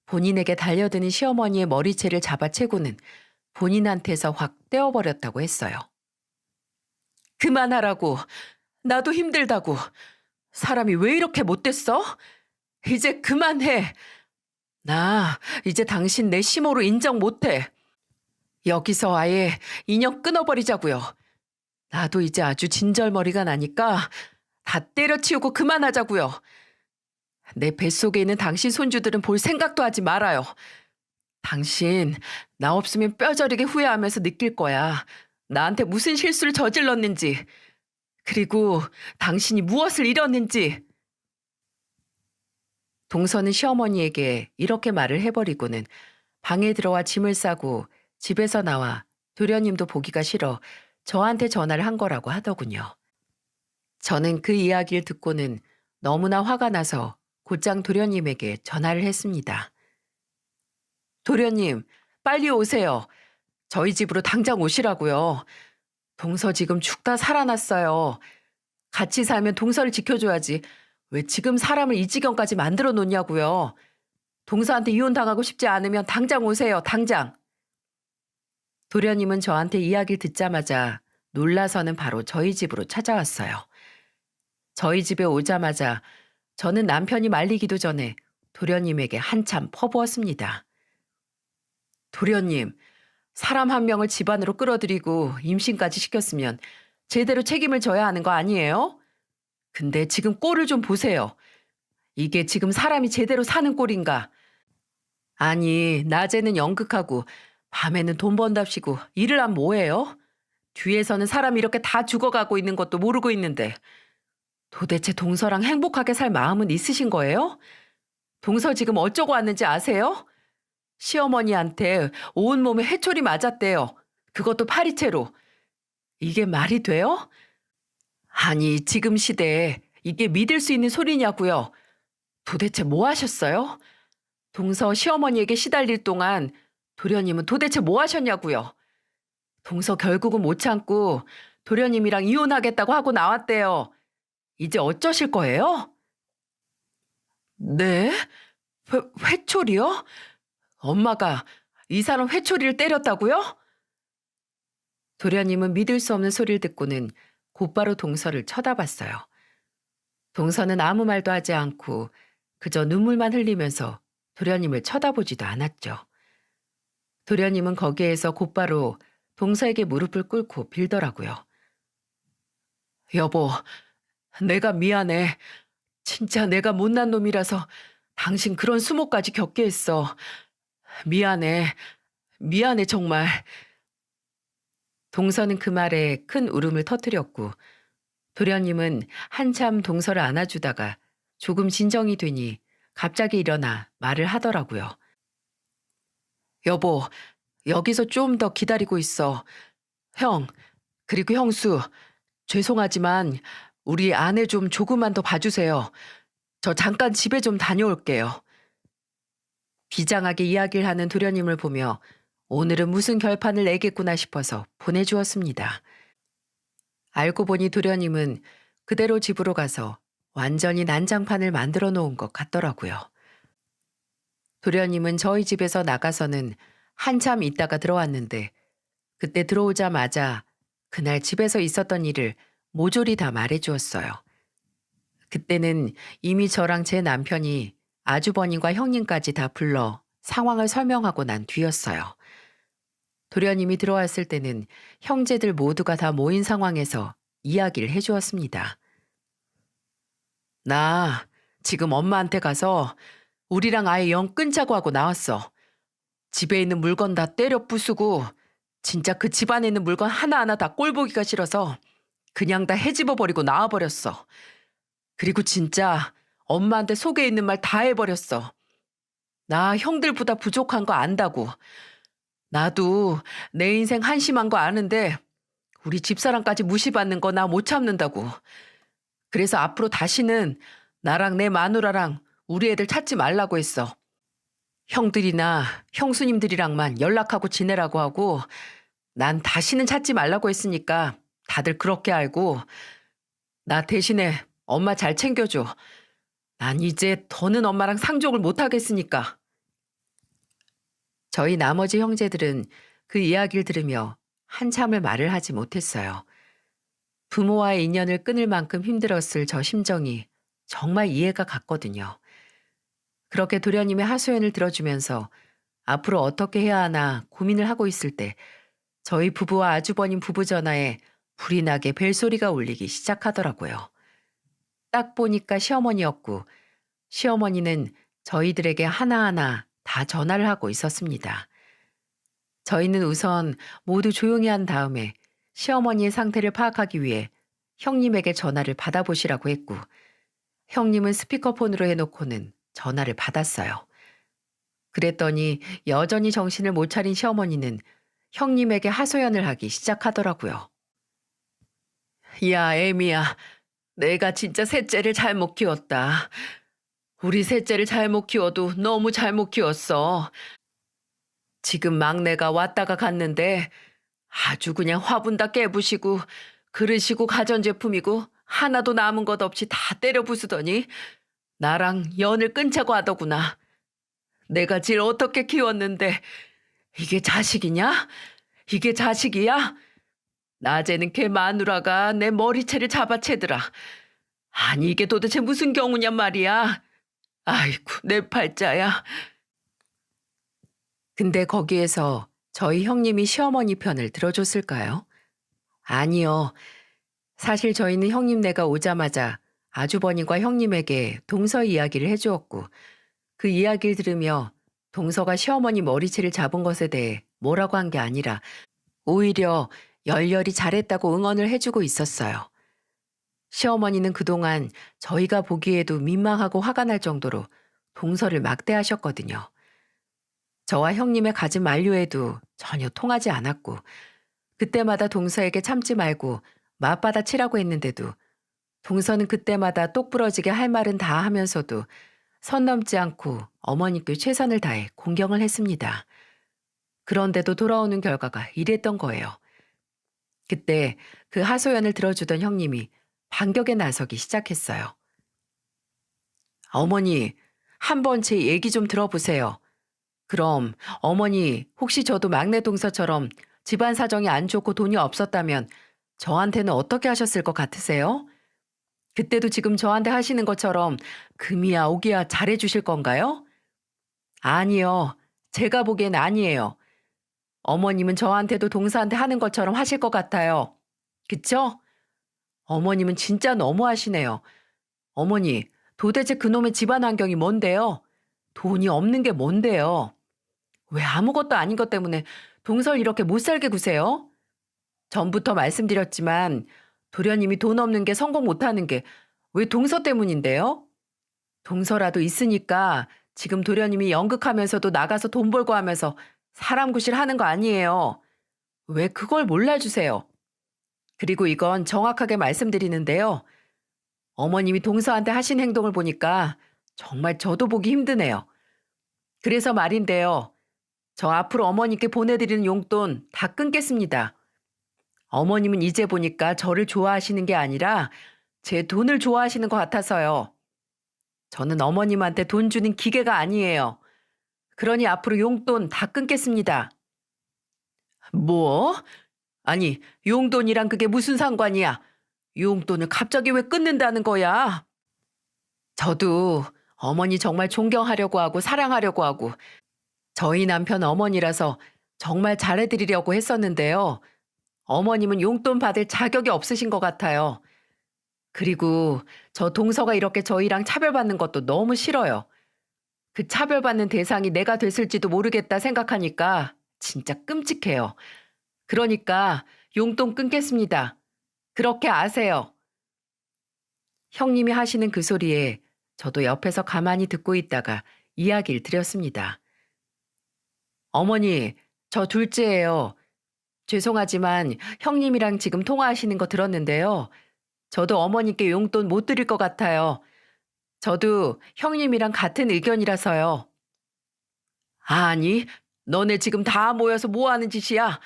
본인에게 달려드는 시어머니의 머리채를 잡아채고는 본인한테서 확 떼어버렸다고 했어요. 그만하라고. 나도 힘들다고. 사람이 왜 이렇게 못됐어? 이제 그만해. 나 이제 당신 내 시모로 인정 못해. 여기서 아예 인연 끊어버리자고요. 나도 이제 아주 진절머리가 나니까 다 때려치우고 그만하자고요. 내 뱃속에 있는 당신 손주들은 볼 생각도 하지 말아요. 당신 나 없으면 뼈저리게 후회하면서 느낄 거야. 나한테 무슨 실수를 저질렀는지. 그리고 당신이 무엇을 잃었는지. 동서는 시어머니에게 이렇게 말을 해버리고는 방에 들어와 짐을 싸고 집에서 나와 도련님도 보기가 싫어 저한테 전화를 한 거라고 하더군요. 저는 그 이야기를 듣고는 너무나 화가 나서 곧장 도련님에게 전화를 했습니다. 도련님, 빨리 오세요. 저희 집으로 당장 오시라고요. 동서 지금 죽다 살아났어요. 같이 살면 동서를 지켜줘야지. 왜 지금 사람을 이 지경까지 만들어 놓냐고요. 동서한테 이혼당하고 싶지 않으면 당장 오세요. 당장. 도련님은 저한테 이야기를 듣자마자 놀라서는 바로 저희 집으로 찾아왔어요. 저희 집에 오자마자 저는 남편이 말리기도 전에 도련님에게 한참 퍼부었습니다. 도련님, 사람 한 명을 집안으로 끌어들이고 임신까지 시켰으면 제대로 책임을 져야 하는 거 아니에요? 근데 지금 꼴을 좀 보세요. 이게 지금 사람이 제대로 사는 꼴인가? 아니, 낮에는 연극하고 밤에는 돈 번답시고 일을 하면 뭐해요? 뒤에서는 사람이 이렇게 다 죽어가고 있는 것도 모르고 있는데 도대체 동서랑 행복하게 살 마음은 있으신 거예요? 동서 지금 어쩌고 왔는지 아세요? 시어머니한테 온몸에 해초리 맞았대요. 그것도 파리채로. 이게 말이 돼요? 아니, 지금 시대에 이게 믿을 수 있는 소리냐고요. 도대체 뭐 하셨어요? 동서 시어머니에게 시달릴 동안 도련님은 도대체 뭐 하셨냐고요. 동서 결국은 못 참고 도련님이랑 이혼하겠다고 하고 나왔대요. 이제 어쩌실 거예요? 네? 회초리요? 엄마가 이 사람 회초리를 때렸다고요? 도련님은 믿을 수 없는 소리를 듣고는 곧바로 동서를 쳐다봤어요. 동서는 아무 말도 하지 않고 그저 눈물만 흘리면서 도련님을 쳐다보지도 않았죠. 도련님은 거기에서 곧바로 동서에게 무릎을 꿇고 빌더라고요. 여보, 내가 미안해. 진짜 내가 못난 놈이라서 당신 그런 수모까지 겪게 했어. 미안해. 미안해 정말. 동서는 그 말에 큰 울음을 터뜨렸고 도련님은 한참 동서를 안아주다가 조금 진정이 되니 갑자기 일어나 말을 하더라고요. 여보, 여기서 좀 더 기다리고 있어. 형, 그리고 형수, 죄송하지만 우리 아내 좀 조금만 더 봐주세요. 저 잠깐 집에 좀 다녀올게요. 비장하게 이야기를 하는 도련님을 보며 오늘은 무슨 결판을 내겠구나 싶어서 보내주었습니다. 알고 보니 도련님은 그대로 집으로 가서 완전히 난장판을 만들어 놓은 것 같더라고요. 도련님은 저희 집에서 나가서는 한참 있다가 들어왔는데 그때 들어오자마자 그날 집에서 있었던 일을 모조리 다 말해 주었어요. 그때는 이미 저랑 제 남편이 아주버님과 형님까지 다 불러 상황을 설명하고 난 뒤였어요. 도련님이 들어왔을 때는 형제들 모두가 다 모인 상황에서 이야기를 해주었습니다. 나 지금 엄마한테 가서 우리랑 아예 영 끊자고 하고 나왔어. 집에 있는 물건 다 때려 부수고 진짜 그 집안에 있는 물건 하나하나 다 꼴보기가 싫어서 그냥 다 헤집어 버리고 나와버렸어. 그리고 진짜 엄마한테 속에 있는 말 다 해버렸어. 나 형들보다 부족한 거 안다고. 나도 내 인생 한심한 거 아는데 우리 집사람까지 무시받는 거 나 못 참는다고. 그래서 앞으로 다시는 나랑 내 마누라랑 우리 애들 찾지 말라고 했어. 형들이나 형수님들이랑만 연락하고 지내라고 하고 난 다시는 찾지 말라고 했으니까 다들 그렇게 알고 나 대신에 엄마 잘 챙겨줘. 난 이제 더는 엄마랑 상종을 못 하겠으니까. 저희 나머지 형제들은 그 이야기를 들으며 한참을 말을 하지 못했어요. 부모와의 인연을 끊을 만큼 힘들었을 저 심정이 정말 이해가 갔거든요. 그렇게 도련님의 하소연을 들어주면서 앞으로 어떻게 해야 하나 고민을 하고 있을 때 저희 부부와 아주버님 부부 전화에 불이 나게 벨소리가 울리기 시작하더라고요. 딱 보니까 시어머니였고 시어머니는 저희들에게 하나하나 다 전화를 하고 있었습니다. 저희는 우선 모두 조용히 한 다음에 시어머니의 상태를 파악하기 위해 형님에게 전화를 받아보시라고 했고 형님은 스피커폰으로 해놓고는 전화를 받았어요. 그랬더니 여전히 정신을 못 차린 시어머니는 형님에게 하소연을 하기 시작하더라고요. 야, 애미야. 내가 진짜 셋째를 잘못 키웠다. 우리 셋째를 잘못 키워도 너무 잘못 키웠어. 지금 막내가 왔다가 갔는데 아주 그냥 화분 다 깨부시고 그릇이고 가전제품이고 하나도 남은 것 없이 다 때려 부수더니 나랑 연을 끊자고 하더구나. 내가 질 어떻게 키웠는데 이게 자식이냐? 이게 자식이야? 낮에는 걔 마누라가 내 머리채를 잡아채더라. 아니 이게 도대체 무슨 경우냔 말이야. 아이고 내 팔자야. 근데 거기에서 저희 형님이 시어머니 편을 들어줬을까요? 아니요. 사실 저희는 형님네가 오자마자 아주버님과 형님에게 동서 이야기를 해주었고 그 이야기를 들으며 동서가 시어머니 머리채를 잡은 것에 대해 뭐라고 한 게 아니라 오히려 열렬히 잘했다고 응원을 해주고 있었어요. 시어머니는 그동안 저희가 보기에도 민망하고 화가 날 정도로 동서를 막대하셨거든요. 저와 형님의 가진 만류에도 전혀 통하지 않았고 그때마다 동서에게 참지 말고 맞받아 치라고 했는데도 동서는 그때마다 똑부러지게 할 말은 다 하면서도 선 넘지 않고 어머니께 최선을 다해 공경을 했습니다. 그런데도 돌아오는 결과가 이랬던 거예요. 그때 그 하소연을 들어주던 형님이 반격에 나서기 시작했어요. 어머니, 한번 제 얘기 좀 들어보세요. 그럼 어머니 혹시 저도 막내 동서처럼 집안 사정이 안 좋고 돈이 없었다면 저한테는 어떻게 하셨을 것 같으세요? 그때도 지금 저한테 하시는 것처럼 금이야 오기야 잘해 주실 건가요? 아니요. 제가 보기엔 아니에요. 어머님은 저한테도 동서한테 하는 것처럼 하실 것 같아요. 그쵸? 어머님은 진짜 너무하시네요. 어머니, 도대체 그놈의 집안 환경이 뭔데요? 돈이 없는 게 뭔데요? 왜 아무것도 아닌 것 때문에 동서를 이렇게 못 살게 구세요? 전부터 말씀드렸지만 도련님이 돈 없는 게 성공 못하는 게 왜 동서 때문인데요? 동서라도 있으니까 지금 도련님이 연극하면서도 나가서 돈 벌고 하면서 사람 구실 하는 거 아니에요. 왜 그걸 몰라주세요? 그리고 이건 정확하게 말씀드리는데요. 어머님이 동서한테 하신 행동을 보니까 정말 저도 보기 힘드네요. 그래서 말인데요. 저 앞으로 어머니께 보내드리는 용돈 다 끊겠습니다. 어머님은 이제 보니까 저를 좋아하시는 게 아니라 제 돈을 좋아하시는 것 같아서요. 저는 어머님한테 돈 주는 기계가 아니에요. 그러니 앞으로 용돈 다 끊겠습니다. 뭐? 아니, 용돈이랑 그게 무슨 상관이야? 용돈을 갑자기 왜 끊는다는 거야? 저도 어머니 정말 존경하려고 하고 사랑하려고 하고 저희 남편 어머니라서 정말 잘해드리려고 했었는데요. 어머님은 용돈 받을 자격이 없으신 것 같아요. 그리고 저 동서가 이렇게 저희랑 차별받는 것도 너무 싫어요. 그 차별받는 대상이 내가 됐을지도 모르겠다 생각하니까 진짜 끔찍해요. 그러니까 용돈 끊겠습니다. 그렇게 아세요. 형님이 하시는 그 소리에 저도 옆에서 가만히 듣고 있다가 이야기를 드렸습니다. 어머니, 저 둘째예요. 죄송하지만 형님이랑 지금 통화하시는 거 들었는데요. 저도 어머니께 용돈 못 드릴 것 같아요. 저도 형님이랑 같은 의견이라서요. 아니, 너네 지금 다 모여서 뭐 하는 짓이야?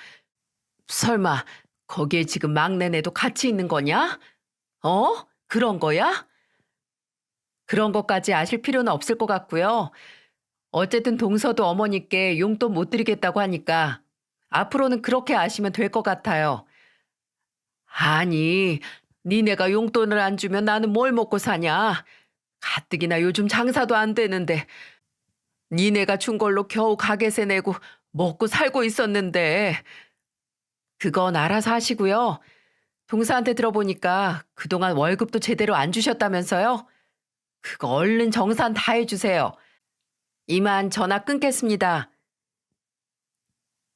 설마 거기에 지금 막내네도 같이 있는 거냐? 어? 그런 거야? 그런 것까지 아실 필요는 없을 것 같고요. 어쨌든 동서도 어머니께 용돈 못 드리겠다고 하니까 앞으로는 그렇게 아시면 될 것 같아요. 아니, 니네가 용돈을 안 주면 나는 뭘 먹고 사냐? 가뜩이나 요즘 장사도 안 되는데 니네가 준 걸로 겨우 가게세 내고 먹고 살고 있었는데 그건 알아서 하시고요. 동사한테 들어보니까 그동안 월급도 제대로 안 주셨다면서요? 그거 얼른 정산 다 해주세요. 이만 전화 끊겠습니다.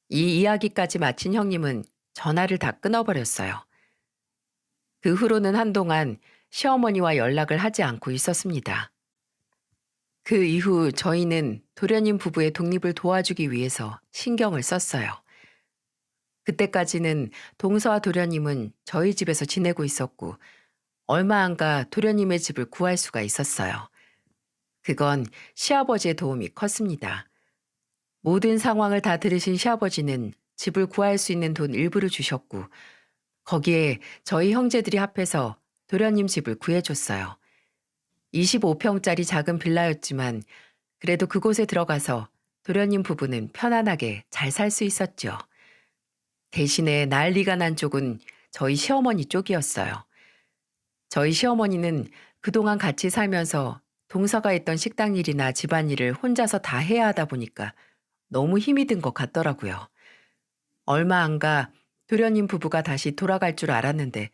이 이야기까지 마친 형님은 전화를 다 끊어버렸어요. 그 후로는 한동안 시어머니와 연락을 하지 않고 있었습니다. 그 이후 저희는 도련님 부부의 독립을 도와주기 위해서 신경을 썼어요. 그때까지는 동서와 도련님은 저희 집에서 지내고 있었고 얼마 안 가 도련님의 집을 구할 수가 있었어요. 그건 시아버지의 도움이 컸습니다. 모든 상황을 다 들으신 시아버지는 집을 구할 수 있는 돈 일부를 주셨고 거기에 저희 형제들이 합해서 도련님 집을 구해줬어요. 25평짜리 작은 빌라였지만 그래도 그곳에 들어가서 도련님 부부는 편안하게 잘 살 수 있었죠. 대신에 난리가 난 쪽은 저희 시어머니 쪽이었어요. 저희 시어머니는 그동안 같이 살면서 동서가 있던 식당 일이나 집안일을 혼자서 다 해야 하다 보니까 너무 힘이 든 것 같더라고요. 얼마 안 가 도련님 부부가 다시 돌아갈 줄 알았는데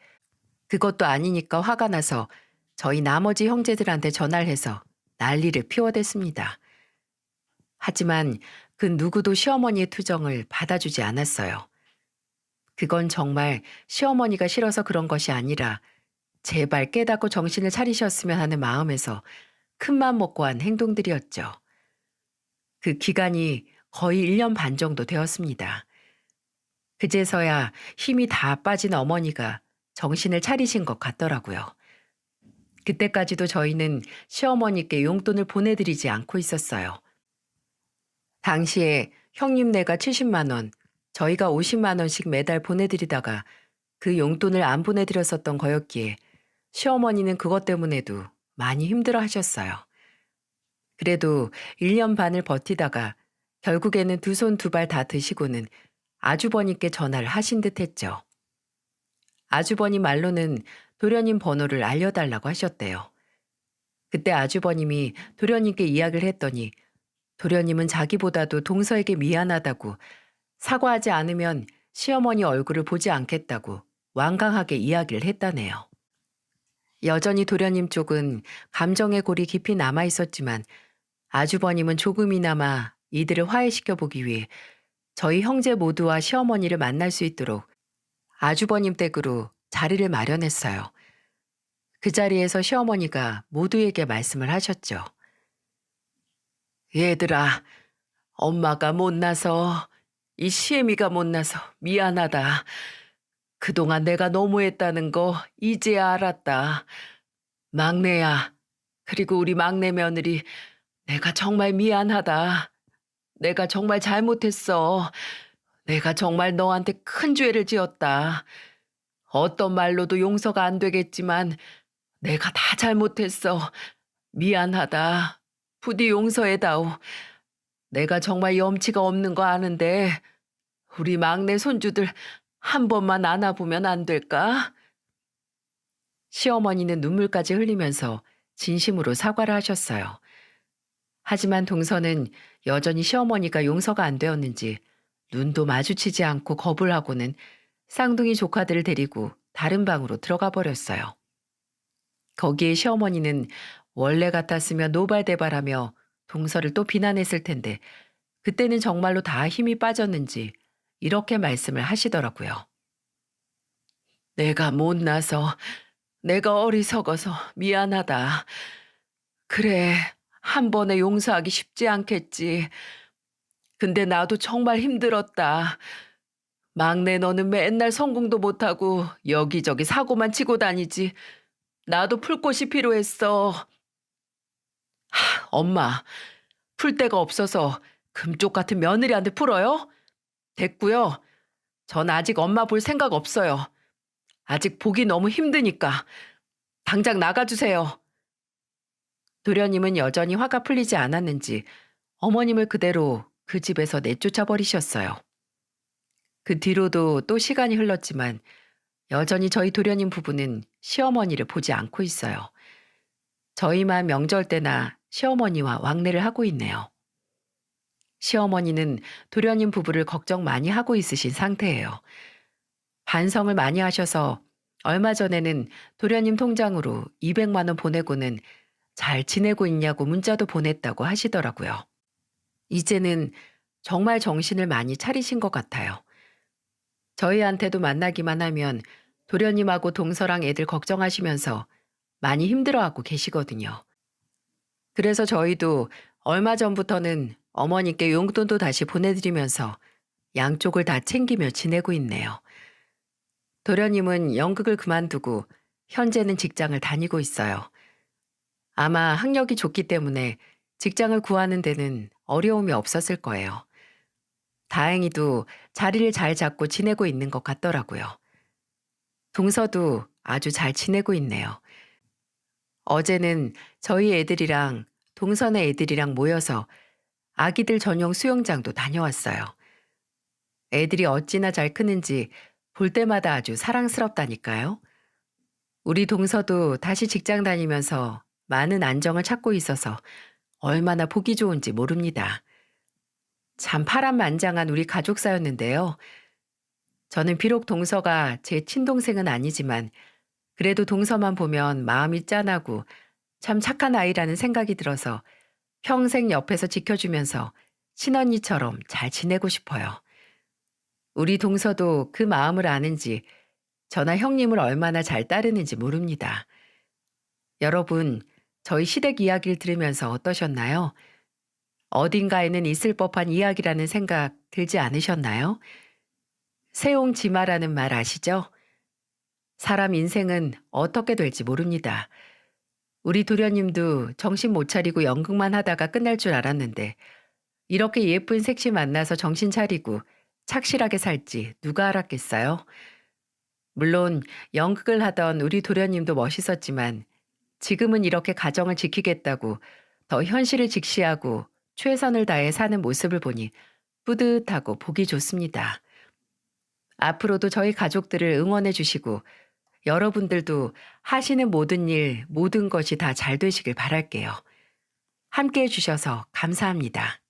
그것도 아니니까 화가 나서 저희 나머지 형제들한테 전화를 해서 난리를 피워댔습니다. 하지만 그 누구도 시어머니의 투정을 받아주지 않았어요. 그건 정말 시어머니가 싫어서 그런 것이 아니라 제발 깨닫고 정신을 차리셨으면 하는 마음에서 큰맘 먹고 한 행동들이었죠. 그 기간이 거의 1년 반 정도 되었습니다. 그제서야 힘이 다 빠진 어머니가 정신을 차리신 것 같더라고요. 그때까지도 저희는 시어머니께 용돈을 보내드리지 않고 있었어요. 당시에 형님네가 70만 원, 저희가 50만 원씩 매달 보내드리다가 그 용돈을 안 보내드렸었던 거였기에 시어머니는 그것 때문에도 많이 힘들어 하셨어요. 그래도 1년 반을 버티다가 결국에는 두 손 두 발 다 드시고는 아주버님께 전화를 하신 듯 했죠. 아주버님 말로는 도련님 번호를 알려달라고 하셨대요. 그때 아주버님이 도련님께 이야기를 했더니 도련님은 자기보다도 동서에게 미안하다고 사과하지 않으면 시어머니 얼굴을 보지 않겠다고 완강하게 이야기를 했다네요. 여전히 도련님 쪽은 감정의 골이 깊이 남아 있었지만 아주버님은 조금이나마 이들을 화해시켜 보기 위해 저희 형제 모두와 시어머니를 만날 수 있도록 아주버님 댁으로 자리를 마련했어요. 그 자리에서 시어머니가 모두에게 말씀을 하셨죠. 얘들아, 엄마가 못나서 이 시애미가 못나서 미안하다. 그동안 내가 너무했다는 거 이제야 알았다. 막내야, 그리고 우리 막내 며느리, 내가 정말 미안하다. 내가 정말 잘못했어. 내가 정말 너한테 큰 죄를 지었다. 어떤 말로도 용서가 안 되겠지만 내가 다 잘못했어. 미안하다. 부디 용서해다오. 내가 정말 염치가 없는 거 아는데 우리 막내 손주들 한 번만 안아보면 안 될까? 시어머니는 눈물까지 흘리면서 진심으로 사과를 하셨어요. 하지만 동서는 여전히 시어머니가 용서가 안 되었는지 눈도 마주치지 않고 겁을 하고는 쌍둥이 조카들을 데리고 다른 방으로 들어가 버렸어요. 거기에 시어머니는 원래 같았으면 노발대발하며 동서를 또 비난했을 텐데 그때는 정말로 다 힘이 빠졌는지 이렇게 말씀을 하시더라고요. 내가 못나서 내가 어리석어서 미안하다. 그래, 한 번에 용서하기 쉽지 않겠지. 근데 나도 정말 힘들었다. 막내 너는 맨날 성공도 못하고 여기저기 사고만 치고 다니지. 나도 풀 곳이 필요했어. 엄마, 풀 데가 없어서 금쪽 같은 며느리한테 풀어요? 됐고요. 전 아직 엄마 볼 생각 없어요. 아직 보기 너무 힘드니까. 당장 나가주세요. 도련님은 여전히 화가 풀리지 않았는지 어머님을 그대로 그 집에서 내쫓아 버리셨어요. 그 뒤로도 또 시간이 흘렀지만 여전히 저희 도련님 부부는 시어머니를 보지 않고 있어요. 저희만 명절 때나 시어머니와 왕래를 하고 있네요. 시어머니는 도련님 부부를 걱정 많이 하고 있으신 상태예요. 반성을 많이 하셔서 얼마 전에는 도련님 통장으로 200만 원 보내고는 잘 지내고 있냐고 문자도 보냈다고 하시더라고요. 이제는 정말 정신을 많이 차리신 것 같아요. 저희한테도 만나기만 하면 도련님하고 동서랑 애들 걱정하시면서 많이 힘들어하고 계시거든요. 그래서 저희도 얼마 전부터는 어머니께 용돈도 다시 보내드리면서 양쪽을 다 챙기며 지내고 있네요. 도련님은 연극을 그만두고 현재는 직장을 다니고 있어요. 아마 학력이 좋기 때문에 직장을 구하는 데는 어려움이 없었을 거예요. 다행히도 자리를 잘 잡고 지내고 있는 것 같더라고요. 동서도 아주 잘 지내고 있네요. 어제는 저희 애들이랑 동선의 애들이랑 모여서 아기들 전용 수영장도 다녀왔어요. 애들이 어찌나 잘 크는지 볼 때마다 아주 사랑스럽다니까요. 우리 동서도 다시 직장 다니면서 많은 안정을 찾고 있어서 얼마나 보기 좋은지 모릅니다. 참 파란만장한 우리 가족사였는데요. 저는 비록 동서가 제 친동생은 아니지만 그래도 동서만 보면 마음이 짠하고 참 착한 아이라는 생각이 들어서 평생 옆에서 지켜주면서 친언니처럼 잘 지내고 싶어요. 우리 동서도 그 마음을 아는지 저나 형님을 얼마나 잘 따르는지 모릅니다. 여러분, 저희 시댁 이야기를 들으면서 어떠셨나요? 어딘가에는 있을 법한 이야기라는 생각 들지 않으셨나요? 세옹지마라는 말 아시죠? 사람 인생은 어떻게 될지 모릅니다. 우리 도련님도 정신 못 차리고 연극만 하다가 끝날 줄 알았는데 이렇게 예쁜 색시 만나서 정신 차리고 착실하게 살지 누가 알았겠어요? 물론 연극을 하던 우리 도련님도 멋있었지만 지금은 이렇게 가정을 지키겠다고 더 현실을 직시하고 최선을 다해 사는 모습을 보니 뿌듯하고 보기 좋습니다. 앞으로도 저희 가족들을 응원해 주시고 여러분들도 하시는 모든 일, 모든 것이 다 잘 되시길 바랄게요. 함께 해 주셔서 감사합니다.